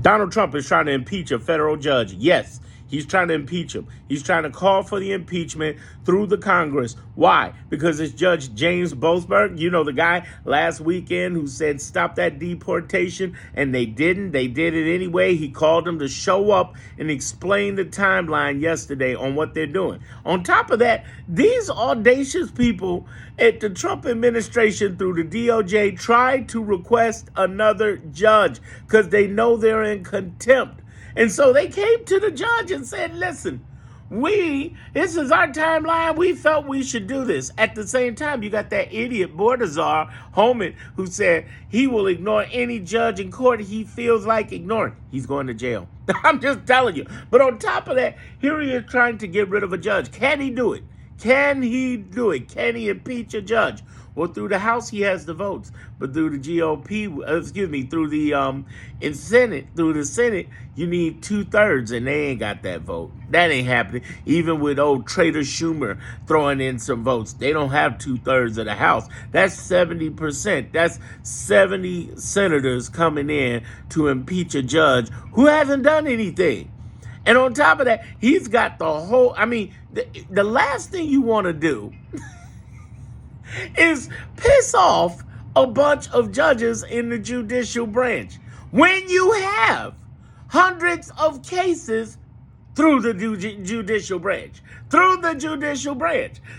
Donald Trump is trying to impeach a federal judge. Yes, he's trying to impeach him. He's trying to call for the impeachment through the Congress. Why? Because it's Judge James Boasberg, you know, the guy last weekend who said stop that deportation, and they didn't. They did it anyway. He called them to show up and explain the timeline yesterday on what they're doing. On top of that, these audacious people at the Trump administration through the DOJ tried to request another judge because they know they're in contempt. And so they came to the judge and said, listen, this is our timeline. We felt we should do this. At the same time, you got that idiot Mordazar Homan who said he will ignore any judge in court he feels like ignoring. He's going to jail. I'm just telling you. But on top of that, here he is trying to get rid of a judge. Can he do it? Can he do it? Can he impeach a judge? Well, through the House, he has the votes, but through the GOP, through the Senate, you need 2/3, and they ain't got that vote. That ain't happening. Even with old traitor Schumer throwing in some votes, they don't have 2/3 of the House. That's 70%. That's 70 senators coming in to impeach a judge who hasn't done anything. And on top of that, he's got the whole, the last thing you want to do is piss off a bunch of judges in the judicial branch when you have hundreds of cases through the judicial branch.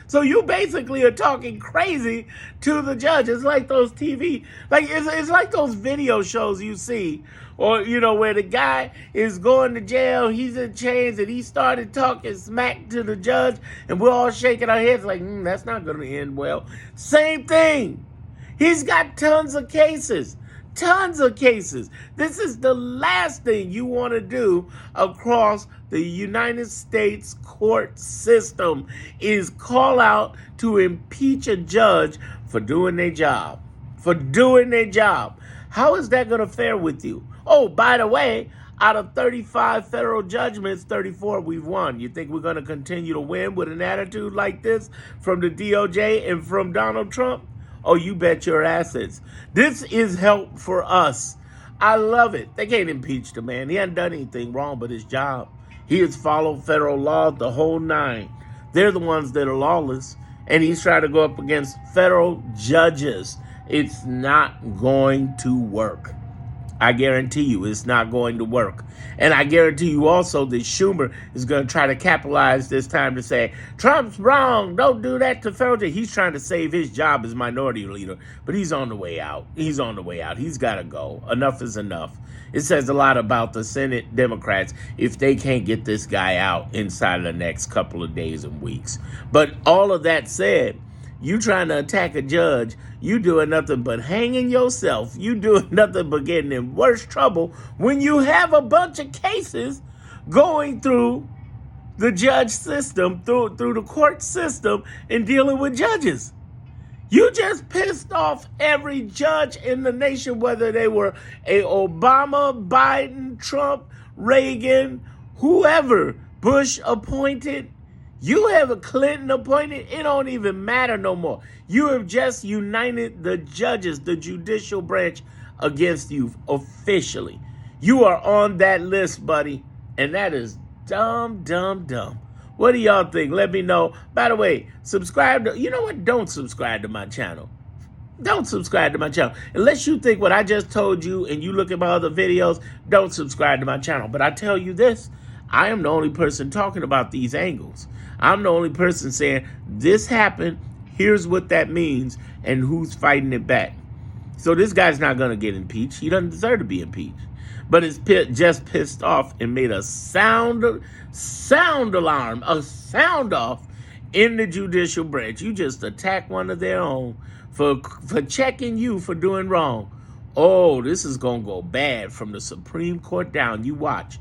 So you basically are talking crazy to the judge. It's like those it's like those video shows you see, or, where the guy is going to jail, he's in chains, and he started talking smack to the judge, and we're all shaking our heads like, that's not going to end well. Same thing. He's got tons of cases. This is the last thing you want to do across the United States court system, is call out to impeach a judge for doing their job. How is that going to fare with you? Oh, by the way, out of 35 federal judgments, 34 we've won. You think we're going to continue to win with an attitude like this from the DOJ and from Donald Trump? Oh, you bet your assets. This is help for us. I love it. They can't impeach the man. He hasn't done anything wrong but his job. He has followed federal law the whole nine. They're the ones that are lawless, and he's trying to go up against federal judges. It's not going to work. I guarantee you it's not going to work. And I guarantee you also that Schumer is going to try to capitalize this time to say, Trump's wrong, don't do that to federal judges. He's trying to save his job as minority leader, but he's on the way out. He's got to go. Enough is enough. It says a lot about the Senate Democrats if they can't get this guy out inside of the next couple of days and weeks. But all of that said, you trying to attack a judge, you doing nothing but hanging yourself. You doing nothing but getting in worse trouble when you have a bunch of cases going through the judge system, through the court system, and dealing with judges. You just pissed off every judge in the nation, whether they were a Obama, Biden, Trump, Reagan, whoever, Bush appointed. You have a Clinton appointed, it don't even matter no more. You have just united the judges, the judicial branch, against you officially. You are on that list, buddy, and that is dumb. What do y'all think? Let me know. By the way, subscribe to, you know what? Don't subscribe to my channel. Don't subscribe to my channel. Unless you think what I just told you and you look at my other videos, don't subscribe to my channel. But I tell you this, I am the only person talking about these angles. I'm the only person saying, this happened, here's what that means, and who's fighting it back. So this guy's not going to get impeached. He doesn't deserve to be impeached. But it's just pissed off and made a sound alarm, a sound off in the judicial branch. You just attack one of their own for checking you for doing wrong. Oh, this is going to go bad from the Supreme Court down. You watch.